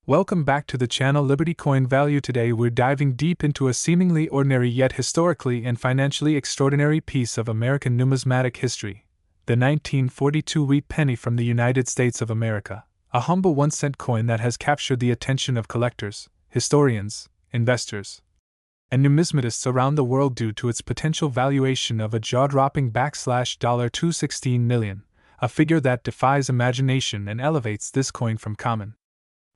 Welcome back to the channel Liberty Coin Value. Today we're diving deep into a seemingly ordinary yet historically and financially extraordinary piece of American numismatic history, the 1942 wheat penny from the United States of America, a humble 1-cent coin that has captured the attention of collectors, historians, investors, and numismatists around the world due to its potential valuation of a jaw-dropping $216 million, a figure that defies imagination and elevates this coin from common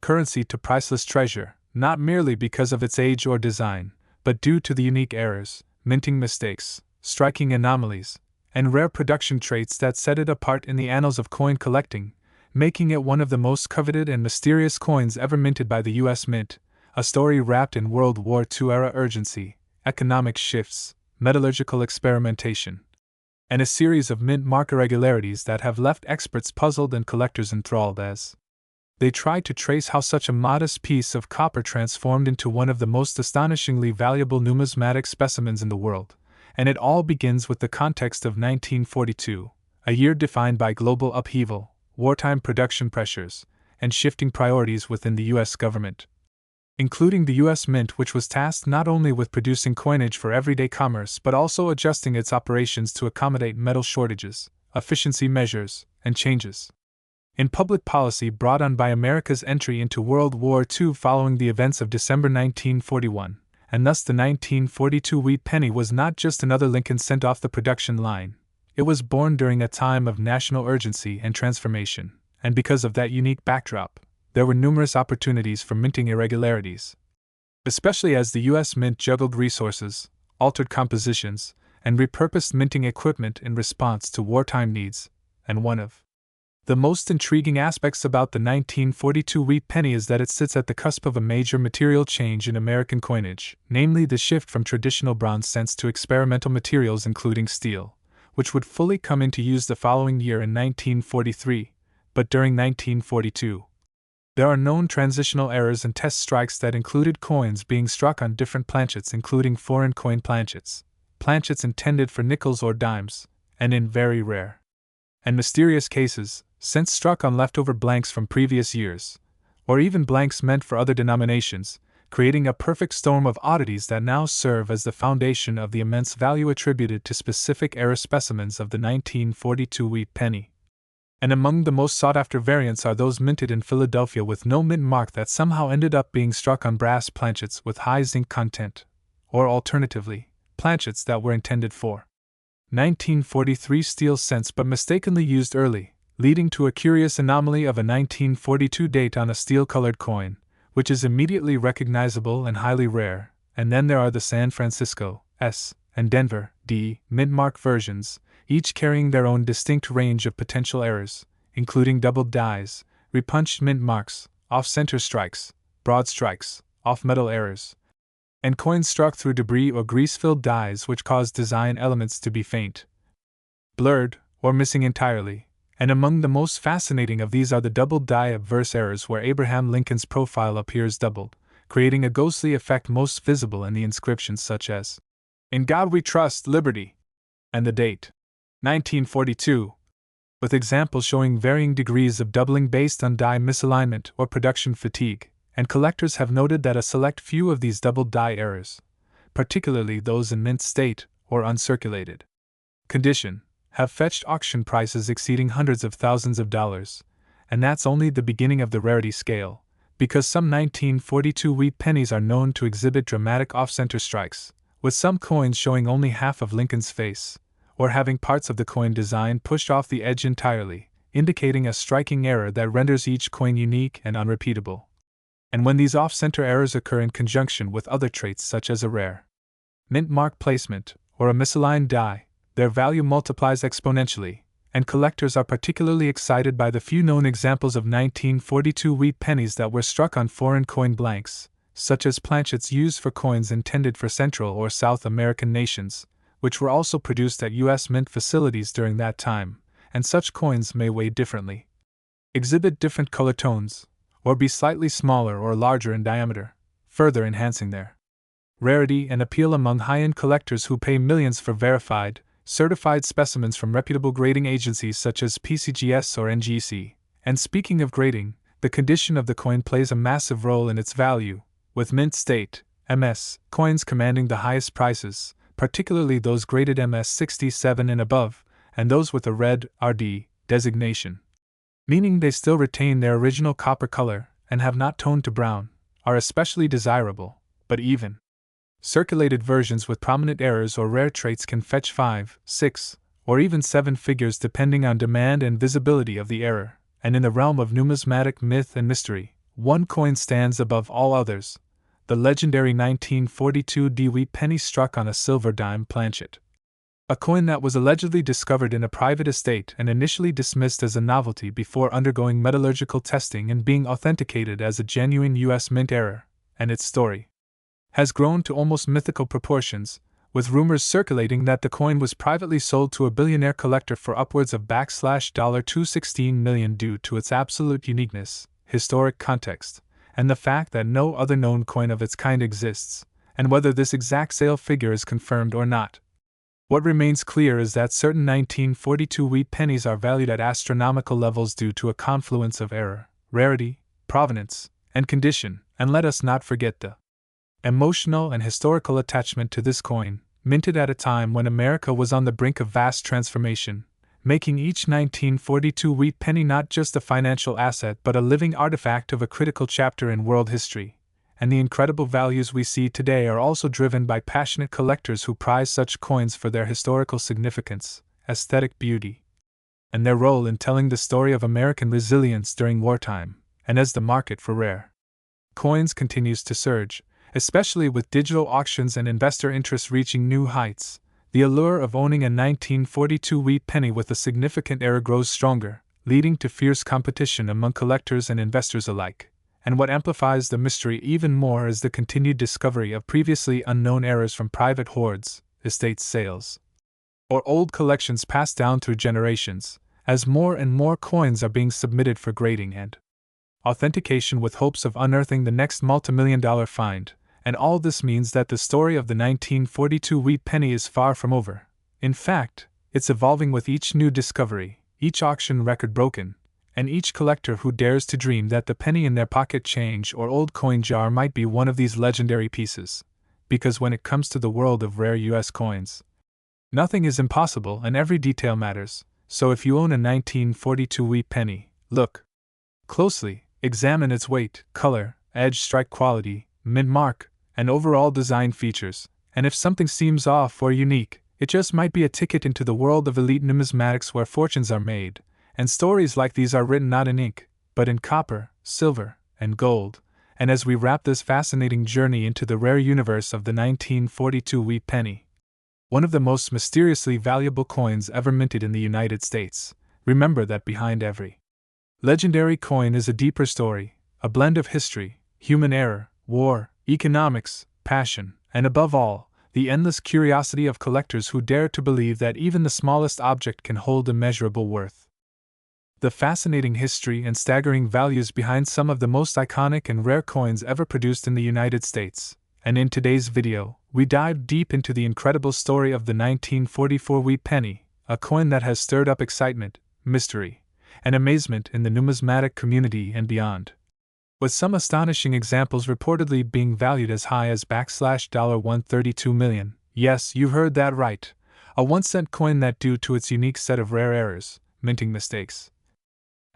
currency to priceless treasure, not merely because of its age or design, but due to the unique errors, minting mistakes, striking anomalies, and rare production traits that set it apart in the annals of coin collecting, making it one of the most coveted and mysterious coins ever minted by the U.S. Mint, a story wrapped in World War II-era urgency, economic shifts, metallurgical experimentation, and a series of mint mark irregularities that have left experts puzzled and collectors enthralled as they tried to trace how such a modest piece of copper transformed into one of the most astonishingly valuable numismatic specimens in the world. And it all begins with the context of 1942, a year defined by global upheaval, wartime production pressures, and shifting priorities within the U.S. government, including the U.S. Mint, which was tasked not only with producing coinage for everyday commerce but also adjusting its operations to accommodate metal shortages, efficiency measures, and changes in public policy brought on by America's entry into World War II following the events of December 1941, and thus the 1942 wheat penny was not just another Lincoln sent off the production line. It was born during a time of national urgency and transformation, and because of that unique backdrop, there were numerous opportunities for minting irregularities, especially as the U.S. Mint juggled resources, altered compositions, and repurposed minting equipment in response to wartime needs. And one of the most intriguing aspects about the 1942 wheat penny is that it sits at the cusp of a major material change in American coinage, namely the shift from traditional bronze cents to experimental materials including steel, which would fully come into use the following year in 1943, but during 1942. There are known transitional errors and test strikes that included coins being struck on different planchets, including foreign coin planchets, planchets intended for nickels or dimes, and in very rare and mysterious cases, cents struck on leftover blanks from previous years, or even blanks meant for other denominations, creating a perfect storm of oddities that now serve as the foundation of the immense value attributed to specific era specimens of the 1942 wheat penny. And among the most sought-after variants are those minted in Philadelphia with no mint mark that somehow ended up being struck on brass planchets with high zinc content, or alternatively, planchets that were intended for 1943 steel cents but mistakenly used early, leading to a curious anomaly of a 1942 date on a steel-colored coin, which is immediately recognizable and highly rare. And then there are the San Francisco S and Denver D mint mark versions, each carrying their own distinct range of potential errors, including doubled dies, repunched mint marks, off-center strikes, broad strikes, off-metal errors, and coins struck through debris or grease-filled dies which cause design elements to be faint, blurred, or missing entirely. And among the most fascinating of these are the doubled die obverse errors where Abraham Lincoln's profile appears doubled, creating a ghostly effect most visible in the inscriptions such as, "In God We Trust, Liberty," and the date, 1942, with examples showing varying degrees of doubling based on die misalignment or production fatigue. And collectors have noted that a select few of these doubled die errors, particularly those in mint state or uncirculated condition, have fetched auction prices exceeding hundreds of thousands of dollars, and that's only the beginning of the rarity scale, because some 1942 wheat pennies are known to exhibit dramatic off-center strikes, with some coins showing only half of Lincoln's face, or having parts of the coin design pushed off the edge entirely, indicating a striking error that renders each coin unique and unrepeatable. And when these off-center errors occur in conjunction with other traits such as a rare mint mark placement or a misaligned die, their value multiplies exponentially, and collectors are particularly excited by the few known examples of 1942 wheat pennies that were struck on foreign coin blanks, such as planchets used for coins intended for Central or South American nations, which were also produced at U.S. Mint facilities during that time, and such coins may weigh differently, exhibit different color tones, or be slightly smaller or larger in diameter, further enhancing their rarity and appeal among high-end collectors who pay millions for verified, certified specimens from reputable grading agencies such as PCGS or NGC. And speaking of grading, The condition of the coin plays a massive role in its value, with mint state (MS) coins commanding the highest prices, particularly those graded MS 67 and above, and those with a red (RD) designation, meaning they still retain their original copper color and have not toned to brown, are especially desirable. But even circulated versions with prominent errors or rare traits can fetch 5, 6, or even 7 figures depending on demand and visibility of the error. And in the realm of numismatic myth and mystery, one coin stands above all others: the legendary 1942 Dewey penny struck on a silver dime planchet. A coin that was allegedly discovered in a private estate and initially dismissed as a novelty before undergoing metallurgical testing and being authenticated as a genuine U.S. Mint error, and its story has grown to almost mythical proportions, with rumors circulating that the coin was privately sold to a billionaire collector for upwards of $216 million due to its absolute uniqueness, historic context, and the fact that no other known coin of its kind exists, and whether this exact sale figure is confirmed or not. What remains clear is that certain 1942 wheat pennies are valued at astronomical levels due to a confluence of error, rarity, provenance, and condition, and let us not forget the emotional and historical attachment to this coin, minted at a time when America was on the brink of vast transformation, making each 1942 wheat penny not just a financial asset but a living artifact of a critical chapter in world history. And the incredible values we see today are also driven by passionate collectors who prize such coins for their historical significance, aesthetic beauty, and their role in telling the story of American resilience during wartime. And as the market for rare coins continues to surge, especially with digital auctions and investor interest reaching new heights, the allure of owning a 1942 wheat penny with a significant error grows stronger, leading to fierce competition among collectors and investors alike. And what amplifies the mystery even more is the continued discovery of previously unknown errors from private hoards, estate sales, or old collections passed down through generations, as more and more coins are being submitted for grading and authentication with hopes of unearthing the next multimillion-dollar find. And all this means that the story of the 1942 wheat penny is far from over. In fact, it's evolving with each new discovery, each auction record broken, and each collector who dares to dream that the penny in their pocket change or old coin jar might be one of these legendary pieces. Because when it comes to the world of rare U.S. coins, nothing is impossible and every detail matters. So if you own a 1942 wheat penny, look closely, examine its weight, color, edge strike quality, mint mark, and overall design features, and if something seems off or unique, it just might be a ticket into the world of elite numismatics where fortunes are made, and stories like these are written not in ink, but in copper, silver, and gold. And as we wrap this fascinating journey into the rare universe of the 1942 wheat penny, one of the most mysteriously valuable coins ever minted in the United States, remember that behind every legendary coin is a deeper story, a blend of history, human error, war, economics, passion, and above all, the endless curiosity of collectors who dare to believe that even the smallest object can hold immeasurable worth. The fascinating history and staggering values behind some of the most iconic and rare coins ever produced in the United States. And in today's video, we dive deep into the incredible story of the 1944 wheat penny, a coin that has stirred up excitement, mystery, and amazement in the numismatic community and beyond. With some astonishing examples reportedly being valued as high as $132 million. Yes, you heard that right. A 1-cent coin that, due to its unique set of rare errors, minting mistakes,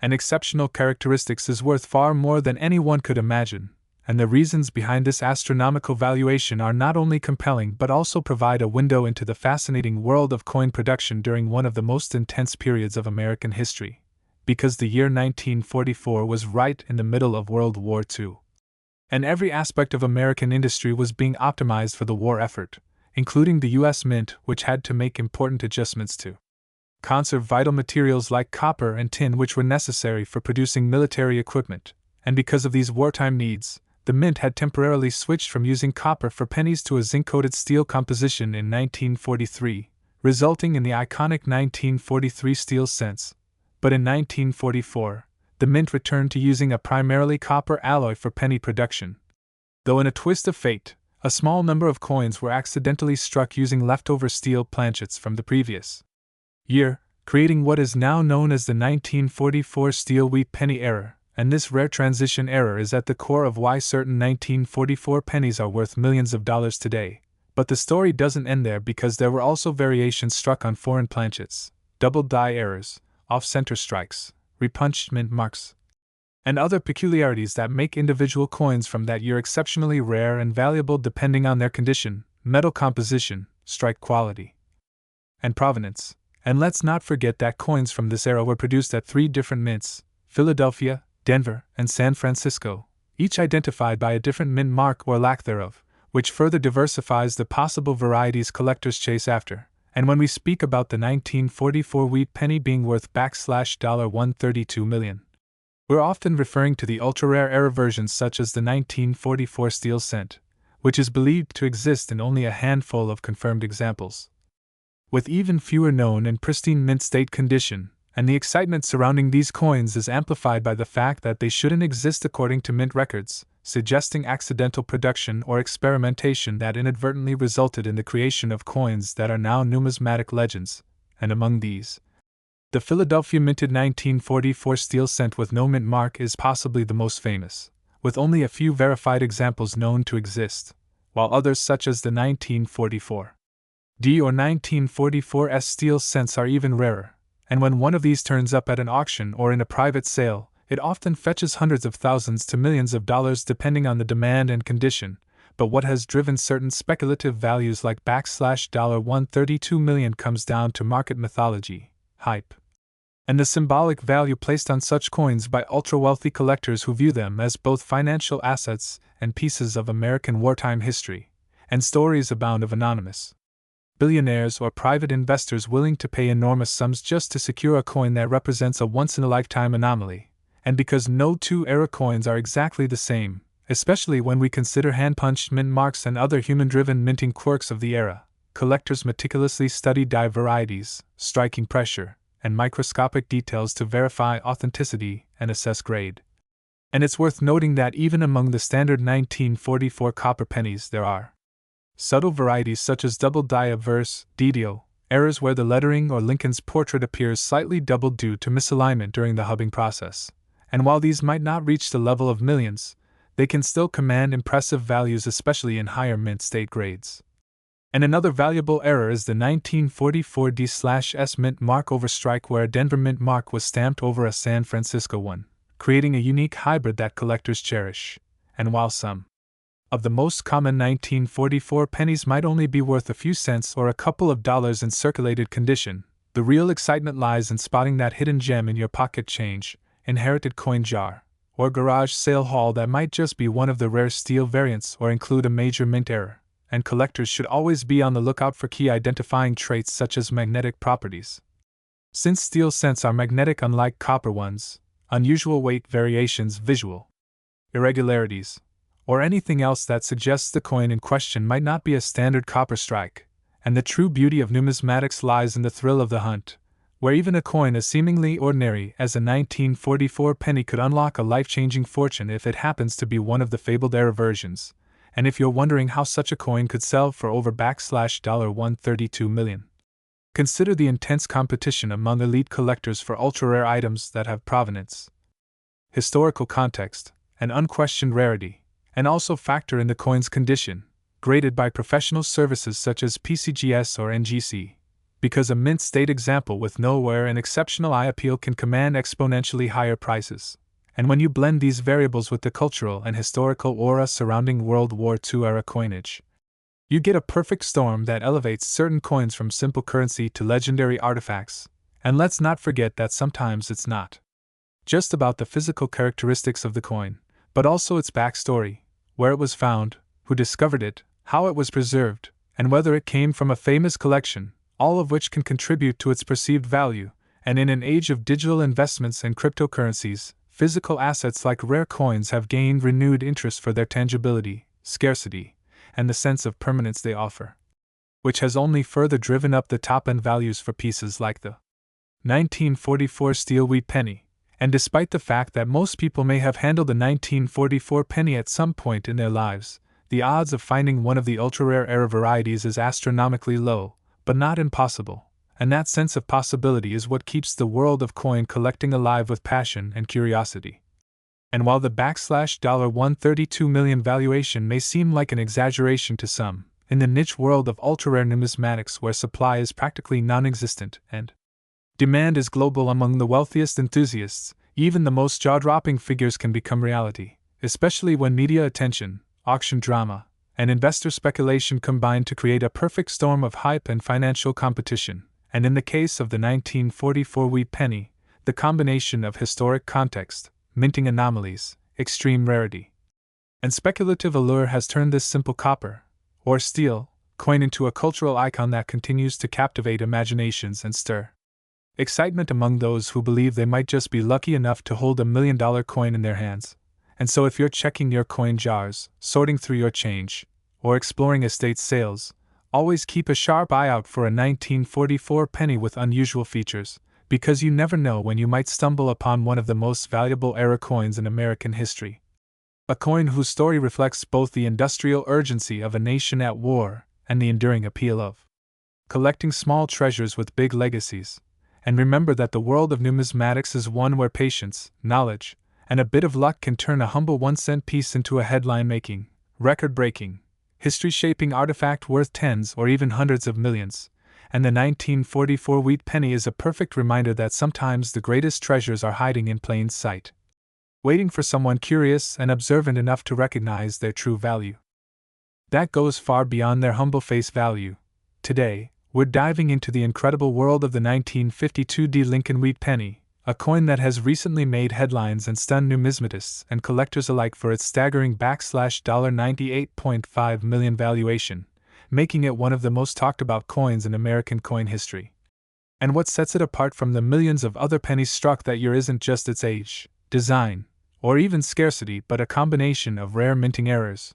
and exceptional characteristics, is worth far more than anyone could imagine. And the reasons behind this astronomical valuation are not only compelling but also provide a window into the fascinating world of coin production during one of the most intense periods of American history. Because the year 1944 was right in the middle of World War II. And every aspect of American industry was being optimized for the war effort, including the U.S. Mint, which had to make important adjustments to conserve vital materials like copper and tin, which were necessary for producing military equipment. And because of these wartime needs, the Mint had temporarily switched from using copper for pennies to a zinc-coated steel composition in 1943, resulting in the iconic 1943 steel cents. But in 1944, the Mint returned to using a primarily copper alloy for penny production. Though in a twist of fate, a small number of coins were accidentally struck using leftover steel planchets from the previous year, creating what is now known as the 1944 steel wheat penny error, and this rare transition error is at the core of why certain 1944 pennies are worth millions of dollars today. But the story doesn't end there, because there were also variations struck on foreign planchets, double die errors, off-center strikes, repunched mint marks, and other peculiarities that make individual coins from that year exceptionally rare and valuable depending on their condition, metal composition, strike quality, and provenance. And let's not forget that coins from this era were produced at 3 different mints: Philadelphia, Denver, and San Francisco, each identified by a different mint mark or lack thereof, which further diversifies the possible varieties collectors chase after. And when we speak about the 1944 wheat penny being worth $132 million, we're often referring to the ultra-rare era versions such as the 1944 steel cent, which is believed to exist in only a handful of confirmed examples, with even fewer known in pristine mint state condition, and the excitement surrounding these coins is amplified by the fact that they shouldn't exist according to mint records, suggesting accidental production or experimentation that inadvertently resulted in the creation of coins that are now numismatic legends. And among these, the Philadelphia minted 1944 steel cent with no mint mark is possibly the most famous, with only a few verified examples known to exist, while others such as the 1944 D or 1944 S steel cents are even rarer, and when one of these turns up at an auction or in a private sale, it often fetches hundreds of thousands to millions of dollars depending on the demand and condition. But what has driven certain speculative values like $132 million comes down to market mythology, hype, and the symbolic value placed on such coins by ultra-wealthy collectors who view them as both financial assets and pieces of American wartime history. And stories abound of anonymous billionaires or private investors willing to pay enormous sums just to secure a coin that represents a once-in-a-lifetime anomaly. And because no two era coins are exactly the same, especially when we consider hand-punched mint marks and other human-driven minting quirks of the era, collectors meticulously study die varieties, striking pressure, and microscopic details to verify authenticity and assess grade. And it's worth noting that even among the standard 1944 copper pennies there are subtle varieties such as double die averse, DDO, errors where the lettering or Lincoln's portrait appears slightly doubled due to misalignment during the hubbing process. And while these might not reach the level of millions, they can still command impressive values, especially in higher mint state grades. And another valuable error is the 1944 D/S mint mark over strike, where a Denver mint mark was stamped over a San Francisco one, creating a unique hybrid that collectors cherish. And while some of the most common 1944 pennies might only be worth a few cents or a couple of dollars in circulated condition, the real excitement lies in spotting that hidden gem in your pocket change, inherited coin jar, or garage sale haul that might just be one of the rare steel variants or include a major mint error. And collectors should always be on the lookout for key identifying traits such as magnetic properties. Since steel cents are magnetic unlike copper ones, unusual weight variations, visual irregularities, or anything else that suggests the coin in question might not be a standard copper strike. And the true beauty of numismatics lies in the thrill of the hunt, where even a coin as seemingly ordinary as a 1944 penny could unlock a life-changing fortune if it happens to be one of the fabled era versions. And if you're wondering how such a coin could sell for over $132 million, consider the intense competition among elite collectors for ultra-rare items that have provenance, historical context, and unquestioned rarity, and also factor in the coin's condition, graded by professional services such as PCGS or NGC, because a mint state example with no wear and exceptional eye appeal can command exponentially higher prices. And when you blend these variables with the cultural and historical aura surrounding World War II era coinage, you get a perfect storm that elevates certain coins from simple currency to legendary artifacts. And let's not forget that sometimes it's not just about the physical characteristics of the coin, but also its backstory, where it was found, who discovered it, how it was preserved, and whether it came from a famous collection, all of which can contribute to its perceived value. And in an age of digital investments and cryptocurrencies, physical assets like rare coins have gained renewed interest for their tangibility, scarcity, and the sense of permanence they offer, which has only further driven up the top-end values for pieces like the 1944 steel wheat penny. And despite the fact that most people may have handled the 1944 penny at some point in their lives, the odds of finding one of the ultra-rare era varieties is astronomically low, but not impossible. And that sense of possibility is what keeps the world of coin collecting alive with passion and curiosity. And while the $132 million valuation may seem like an exaggeration to some, in the niche world of ultra-rare numismatics where supply is practically non-existent and demand is global among the wealthiest enthusiasts, even the most jaw-dropping figures can become reality, especially when media attention, auction drama, and investor speculation combine to create a perfect storm of hype and financial competition. And in the case of the 1944 wheat penny, the combination of historic context, minting anomalies, extreme rarity, and speculative allure has turned this simple copper, or steel, coin into a cultural icon that continues to captivate imaginations and stir excitement among those who believe they might just be lucky enough to hold $1 million coin in their hands. And so if you're checking your coin jars, sorting through your change, or exploring estate sales, always keep a sharp eye out for a 1944 penny with unusual features, because you never know when you might stumble upon one of the most valuable era coins in American history. A coin whose story reflects both the industrial urgency of a nation at war and the enduring appeal of collecting small treasures with big legacies. And remember that the world of numismatics is one where patience, knowledge, and a bit of luck can turn a humble 1-cent piece into a headline-making, record-breaking, history-shaping artifact worth tens or even hundreds of millions. And the 1944 wheat penny is a perfect reminder that sometimes the greatest treasures are hiding in plain sight, waiting for someone curious and observant enough to recognize their true value. That goes far beyond their humble face value. Today, we're diving into the incredible world of the 1952 Lincoln wheat penny, a coin that has recently made headlines and stunned numismatists and collectors alike for its staggering $98.5 million valuation, making it one of the most talked about coins in American coin history. And what sets it apart from the millions of other pennies struck that year isn't just its age, design, or even scarcity, but a combination of rare minting errors,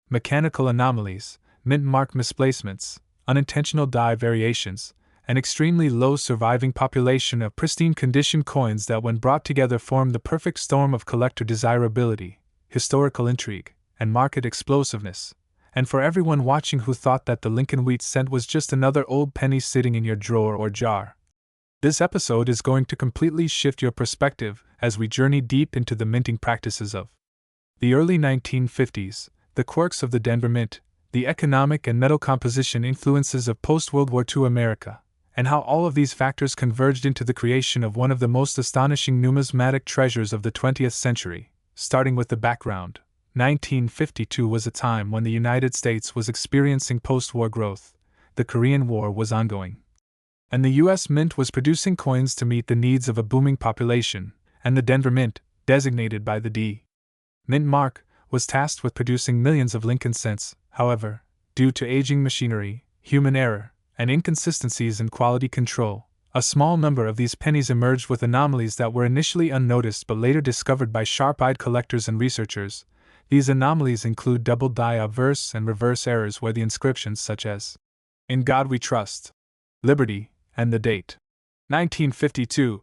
mechanical anomalies, mint mark misplacements, unintentional die variations, an extremely low surviving population of pristine condition coins that when brought together form the perfect storm of collector desirability, historical intrigue, and market explosiveness. And for everyone watching who thought that the Lincoln wheat cent was just another old penny sitting in your drawer or jar, this episode is going to completely shift your perspective as we journey deep into the minting practices of the early 1950s, the quirks of the Denver Mint, the economic and metal composition influences of post-World War II America, and how all of these factors converged into the creation of one of the most astonishing numismatic treasures of the 20th century. Starting with the background, 1952 was a time when the United States was experiencing post-war growth, the Korean War was ongoing, and the U.S. Mint was producing coins to meet the needs of a booming population, and the Denver Mint, designated by the D. Mint mark, was tasked with producing millions of Lincoln cents. However, due to aging machinery, human error, and inconsistencies in quality control, a small number of these pennies emerged with anomalies that were initially unnoticed but later discovered by sharp-eyed collectors and researchers. These anomalies include double die obverse and reverse errors where the inscriptions such as "In God We Trust," "Liberty," and the date 1952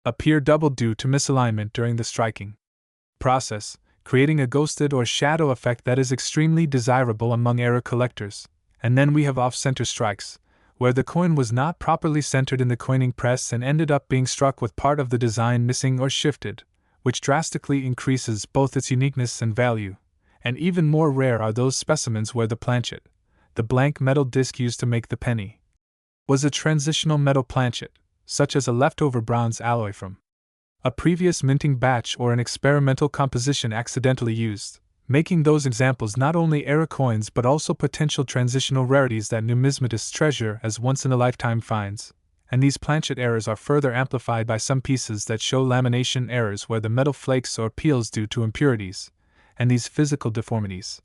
appear double due to misalignment during the striking process, creating a ghosted or shadow effect that is extremely desirable among era collectors. And then we have off-center strikes, where the coin was not properly centered in the coining press and ended up being struck with part of the design missing or shifted, which drastically increases both its uniqueness and value. And even more rare are those specimens where the planchet, the blank metal disc used to make the penny, was a transitional metal planchet, such as a leftover bronze alloy from a previous minting batch or an experimental composition accidentally used, making those examples not only era coins but also potential transitional rarities that numismatists treasure as once-in-a-lifetime finds. And these planchet errors are further amplified by some pieces that show lamination errors where the metal flakes or peels due to impurities, and these physical deformities,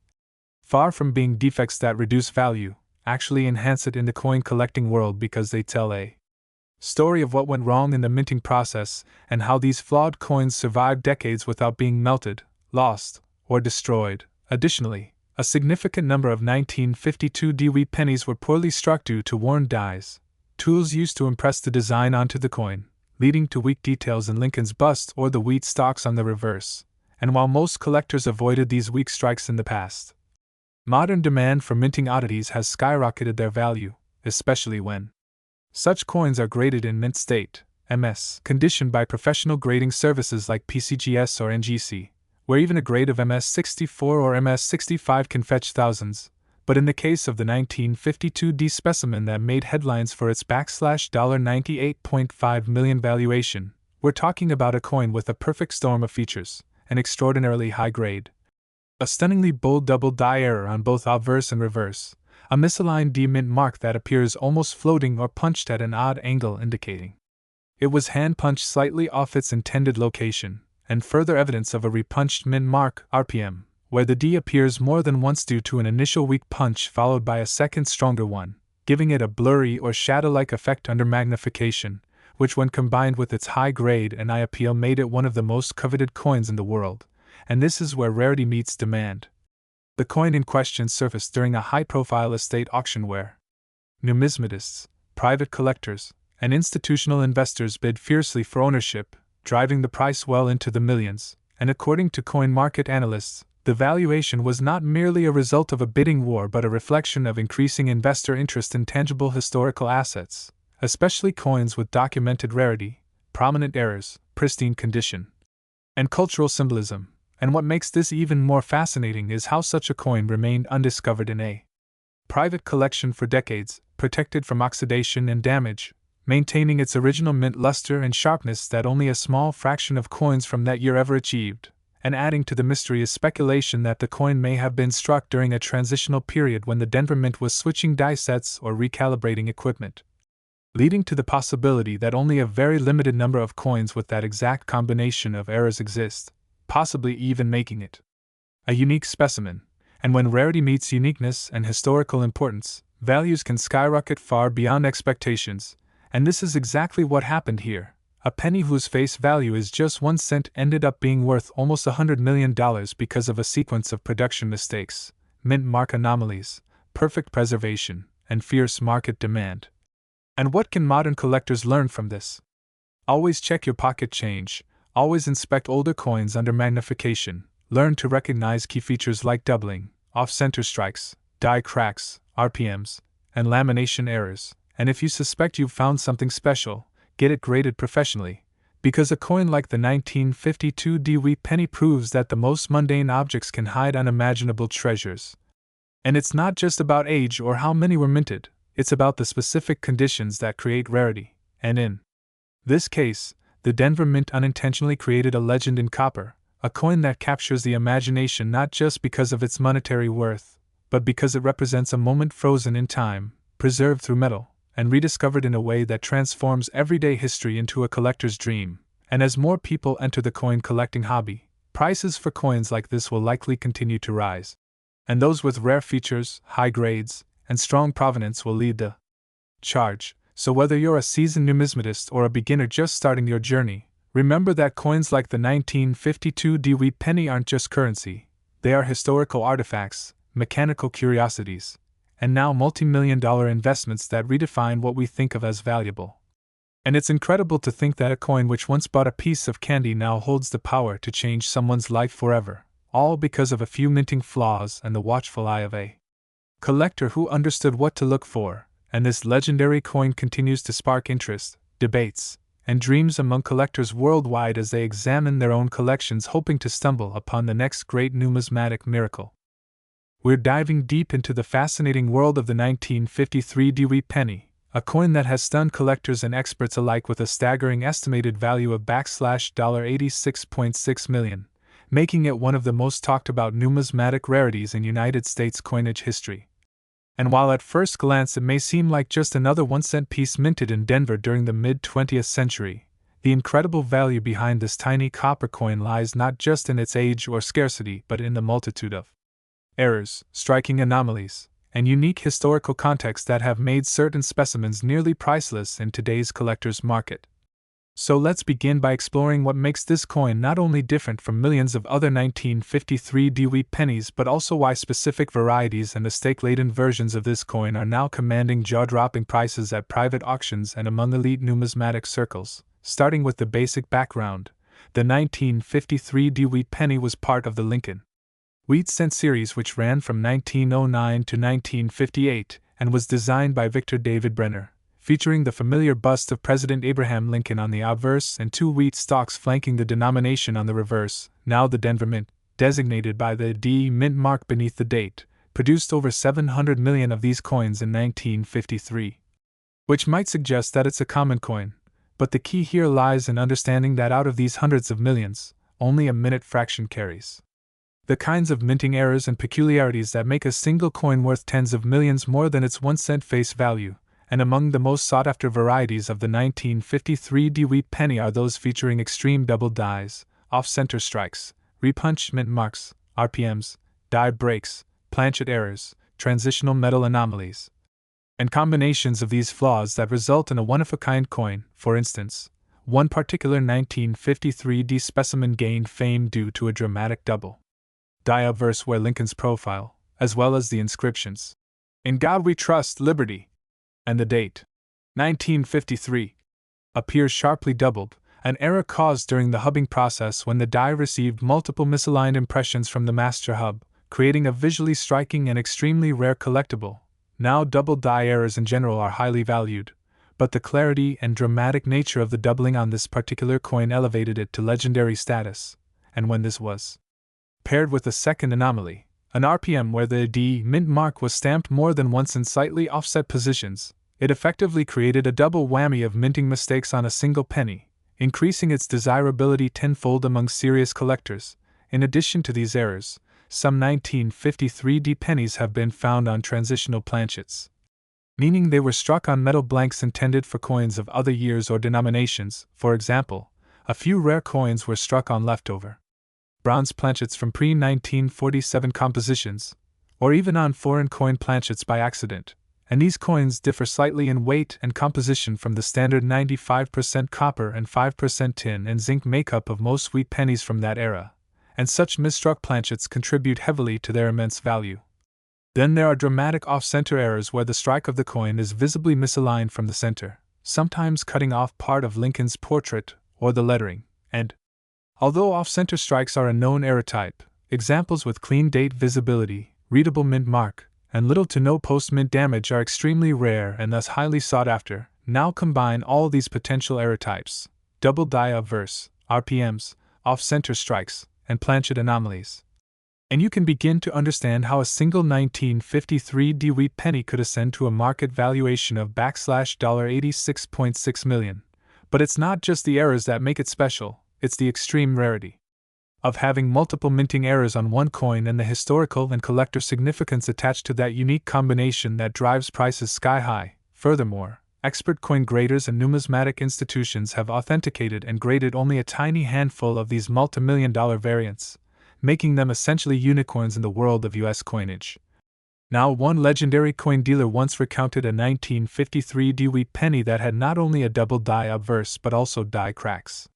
far from being defects that reduce value, actually enhance it in the coin collecting world because they tell a story of what went wrong in the minting process and how these flawed coins survived decades without being melted, lost, or destroyed. Additionally, a significant number of 1952 wheat pennies were poorly struck due to worn dies, tools used to impress the design onto the coin, leading to weak details in Lincoln's bust or the wheat stalks on the reverse. And while most collectors avoided these weak strikes in the past, modern demand for minting oddities has skyrocketed their value, especially when such coins are graded in mint state, MS, conditioned by professional grading services like PCGS or NGC, where even a grade of MS64 or MS65 can fetch thousands. But in the case of the 1952D specimen that made headlines for its $98.5 million valuation, we're talking about a coin with a perfect storm of features, an extraordinarily high grade, a stunningly bold double die error on both obverse and reverse, a misaligned D mint mark that appears almost floating or punched at an odd angle indicating it was hand-punched slightly off its intended location, and further evidence of a repunched mint mark, RPM, where the D appears more than once due to an initial weak punch followed by a second stronger one, giving it a blurry or shadow-like effect under magnification, which when combined with its high grade and eye appeal made it one of the most coveted coins in the world, and this is where rarity meets demand. The coin in question surfaced during a high-profile estate auction where numismatists, private collectors, and institutional investors bid fiercely for ownership, driving the price well into the millions, and according to coin market analysts, the valuation was not merely a result of a bidding war but a reflection of increasing investor interest in tangible historical assets, especially coins with documented rarity, prominent errors, pristine condition, and cultural symbolism. And what makes this even more fascinating is how such a coin remained undiscovered in a private collection for decades, protected from oxidation and damage, maintaining its original mint luster and sharpness that only a small fraction of coins from that year ever achieved, and adding to the mystery is speculation that the coin may have been struck during a transitional period when the Denver Mint was switching die sets or recalibrating equipment, leading to the possibility that only a very limited number of coins with that exact combination of errors exist, possibly even making it a unique specimen. And when rarity meets uniqueness and historical importance, values can skyrocket far beyond expectations. And this is exactly what happened here. A penny whose face value is just 1 cent ended up being worth almost $100 million because of a sequence of production mistakes, mint mark anomalies, perfect preservation, and fierce market demand. And what can modern collectors learn from this? Always check your pocket change, always inspect older coins under magnification, learn to recognize key features like doubling, off-center strikes, die cracks, RPMs, and lamination errors. And if you suspect you've found something special, get it graded professionally, because a coin like the 1952 Dewey penny proves that the most mundane objects can hide unimaginable treasures. And it's not just about age or how many were minted, it's about the specific conditions that create rarity, and in this case, the Denver Mint unintentionally created a legend in copper, a coin that captures the imagination not just because of its monetary worth, but because it represents a moment frozen in time, preserved through metal, and rediscovered in a way that transforms everyday history into a collector's dream. And as more people enter the coin collecting hobby, prices for coins like this will likely continue to rise. And those with rare features, high grades, and strong provenance will lead the charge. So whether you're a seasoned numismatist or a beginner just starting your journey, remember that coins like the 1952 Dewey penny aren't just currency, they are historical artifacts, mechanical curiosities, and now multi-million-dollar investments that redefine what we think of as valuable. And it's incredible to think that a coin which once bought a piece of candy now holds the power to change someone's life forever, all because of a few minting flaws and the watchful eye of a collector who understood what to look for. And this legendary coin continues to spark interest, debates, and dreams among collectors worldwide as they examine their own collections, hoping to stumble upon the next great numismatic miracle. We're diving deep into the fascinating world of the 1953 Dewey penny, a coin that has stunned collectors and experts alike with a staggering estimated value of $86.6 million, making it one of the most talked about numismatic rarities in United States coinage history. And while at first glance it may seem like just another 1-cent piece minted in Denver during the mid-20th century, the incredible value behind this tiny copper coin lies not just in its age or scarcity but in the multitude of errors, striking anomalies, and unique historical contexts that have made certain specimens nearly priceless in today's collector's market. So let's begin by exploring what makes this coin not only different from millions of other 1953 Dewey pennies but also why specific varieties and mistake-laden versions of this coin are now commanding jaw-dropping prices at private auctions and among elite numismatic circles. Starting with the basic background, the 1953 Dewey penny was part of the Lincoln Wheat Cent series, which ran from 1909 to 1958 and was designed by Victor David Brenner, featuring the familiar bust of President Abraham Lincoln on the obverse and 2 wheat stalks flanking the denomination on the reverse, now the Denver Mint, designated by the D Mint mark beneath the date, produced over 700 million of these coins in 1953. Which might suggest that it's a common coin, but the key here lies in understanding that out of these hundreds of millions, only a minute fraction carries. The kinds of minting errors and peculiarities that make a single coin worth tens of millions more than its 1 cent face value, and among the most sought-after varieties of the 1953 D-wheat penny are those featuring extreme double dies, off-center strikes, repunch mint marks, RPMs, die breaks, planchet errors, transitional metal anomalies, and combinations of these flaws that result in a one-of-a-kind coin. For instance, one particular 1953 D specimen gained fame due to a dramatic double die obverse where Lincoln's profile, as well as the inscriptions, "In God We Trust, Liberty," and the date, 1953, appears sharply doubled, an error caused during the hubbing process when the die received multiple misaligned impressions from the master hub, creating a visually striking and extremely rare collectible. Now double die errors in general are highly valued, but the clarity and dramatic nature of the doubling on this particular coin elevated it to legendary status, and when this was paired with a second anomaly, an RPM where the D mint mark was stamped more than once in slightly offset positions, it effectively created a double whammy of minting mistakes on a single penny, increasing its desirability tenfold among serious collectors. In addition to these errors, some 1953 D pennies have been found on transitional planchets, meaning they were struck on metal blanks intended for coins of other years or denominations. For example, a few rare coins were struck on leftover bronze planchets from pre-1947 compositions, or even on foreign coin planchets by accident, and these coins differ slightly in weight and composition from the standard 95% copper and 5% tin and zinc makeup of most wheat pennies from that era, and such misstruck planchets contribute heavily to their immense value. Then there are dramatic off-center errors where the strike of the coin is visibly misaligned from the center, sometimes cutting off part of Lincoln's portrait or the lettering, and although off-center strikes are a known error type, examples with clean date visibility, readable mint mark, and little to no post-mint damage are extremely rare and thus highly sought after. Now combine all these potential error types, double die obverse, RPMs, off-center strikes, and planchet anomalies, and you can begin to understand how a single 1953 D-wheat penny could ascend to a market valuation of $86.6 million. But it's not just the errors that make it special, it's the extreme rarity of having multiple minting errors on one coin and the historical and collector significance attached to that unique combination that drives prices sky high. Furthermore, expert coin graders and numismatic institutions have authenticated and graded only a tiny handful of these multi-million-dollar variants, making them essentially unicorns in the world of U.S. coinage. Now, one legendary coin dealer once recounted a 1953 D-wheat penny that had not only a double die obverse but also die cracks,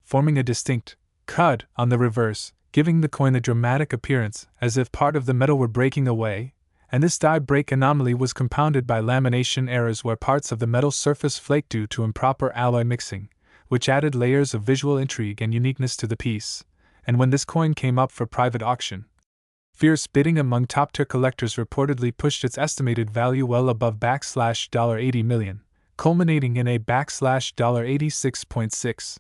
forming a distinct cud on the reverse, giving the coin a dramatic appearance as if part of the metal were breaking away, and this die break anomaly was compounded by lamination errors where parts of the metal surface flaked due to improper alloy mixing, which added layers of visual intrigue and uniqueness to the piece. And when this coin came up for private auction, fierce bidding among top-tier collectors reportedly pushed its estimated value well above $80 million, culminating in a $86.6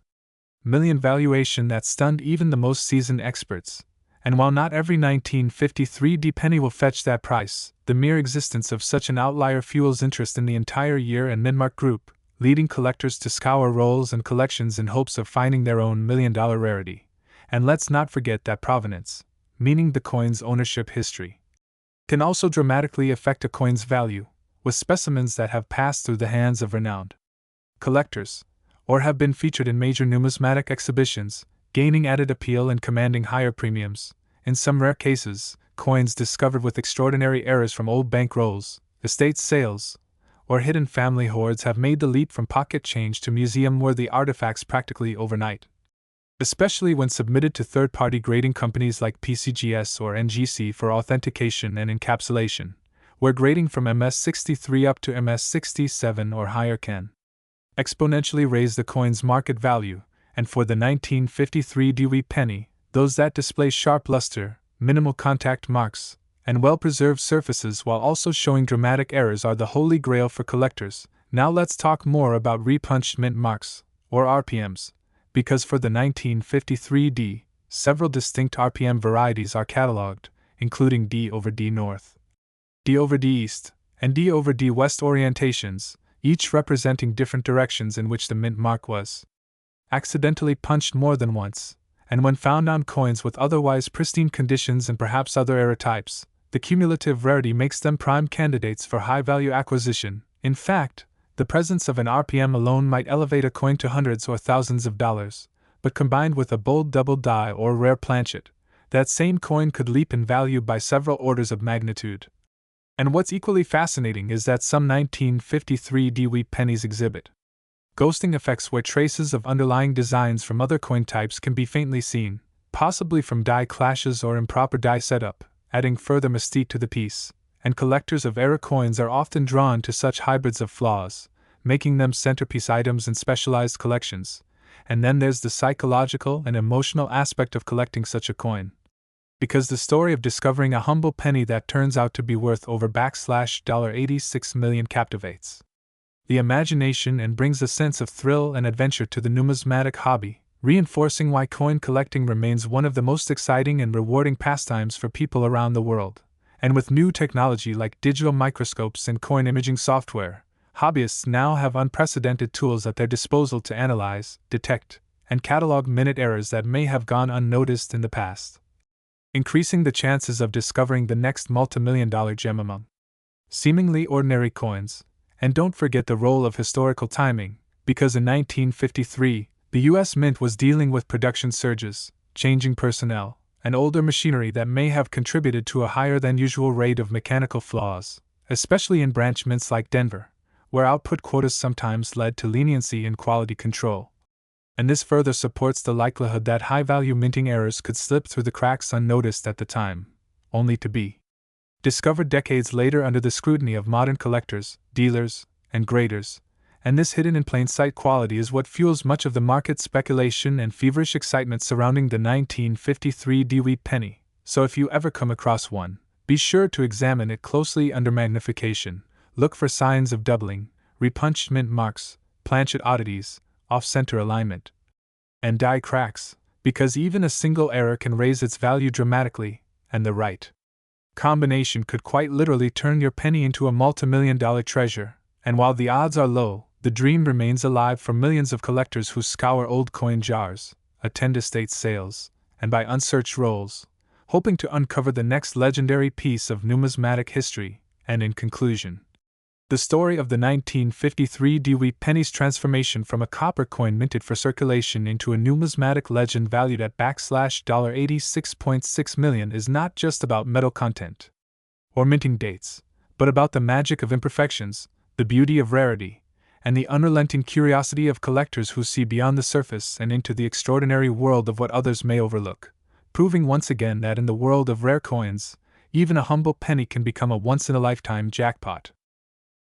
million valuation that stunned even the most seasoned experts. And while not every 1953 D penny will fetch that price, the mere existence of such an outlier fuels interest in the entire year and Mintmark group, leading collectors to scour rolls and collections in hopes of finding their own million-dollar rarity. And let's not forget that provenance, meaning the coin's ownership history, can also dramatically affect a coin's value, with specimens that have passed through the hands of renowned collectors, or have been featured in major numismatic exhibitions, gaining added appeal and commanding higher premiums. In some rare cases, coins discovered with extraordinary errors from old bank rolls, estate sales, or hidden family hoards have made the leap from pocket change to museum-worthy artifacts practically overnight. Especially when submitted to third-party grading companies like PCGS or NGC for authentication and encapsulation, where grading from MS63 up to MS67 or higher can exponentially raise the coin's market value. And for the 1953 D-wheat penny, those that display sharp luster, minimal contact marks, and well-preserved surfaces while also showing dramatic errors are the holy grail for collectors, Now let's talk more about repunched mint marks, or RPMs, because for the 1953D, several distinct RPM varieties are catalogued, including D over D North, D over D East, and D over D West orientations, each representing different directions in which the mint mark was accidentally punched more than once, and when found on coins with otherwise pristine conditions and perhaps other error types, the cumulative rarity makes them prime candidates for high-value acquisition. In fact, the presence of an RPM alone might elevate a coin to hundreds or thousands of dollars, but combined with a bold double die or rare planchet, that same coin could leap in value by several orders of magnitude. And what's equally fascinating is that some 1953 D-wheat pennies exhibit ghosting effects where traces of underlying designs from other coin types can be faintly seen, possibly from die clashes or improper die setup, adding further mystique to the piece, and collectors of error coins are often drawn to such hybrids of flaws, making them centerpiece items in specialized collections. And then there's the psychological and emotional aspect of collecting such a coin. Because the story of discovering a humble penny that turns out to be worth over $86 million captivates the imagination and brings a sense of thrill and adventure to the numismatic hobby, reinforcing why coin collecting remains one of the most exciting and rewarding pastimes for people around the world. And with new technology like digital microscopes and coin imaging software, hobbyists now have unprecedented tools at their disposal to analyze, detect, and catalog minute errors that may have gone unnoticed in the past, increasing the chances of discovering the next multimillion-dollar gem among seemingly ordinary coins. And don't forget the role of historical timing, because in 1953, the U.S. Mint was dealing with production surges, changing personnel, and older machinery that may have contributed to a higher than usual rate of mechanical flaws, especially in branch mints like Denver, where output quotas sometimes led to leniency in quality control. And this further supports the likelihood that high-value minting errors could slip through the cracks unnoticed at the time, only to be discovered decades later under the scrutiny of modern collectors, dealers, and graders, and this hidden in plain sight quality is what fuels much of the market speculation and feverish excitement surrounding the 1953 D-wheat penny. So if you ever come across one, be sure to examine it closely under magnification, look for signs of doubling, repunched mint marks, planchet oddities, off-center alignment, and die cracks, because even a single error can raise its value dramatically, and the right combination could quite literally turn your penny into a multimillion-dollar treasure. And while the odds are low, the dream remains alive for millions of collectors who scour old coin jars, attend estate sales, and buy unsearched rolls, hoping to uncover the next legendary piece of numismatic history. And in conclusion, the story of the 1953 D-wheat penny's transformation from a copper coin minted for circulation into a numismatic legend valued at $86.6 million is not just about metal content or minting dates, but about the magic of imperfections, the beauty of rarity, and the unrelenting curiosity of collectors who see beyond the surface and into the extraordinary world of what others may overlook, proving once again that in the world of rare coins, even a humble penny can become a once-in-a-lifetime jackpot.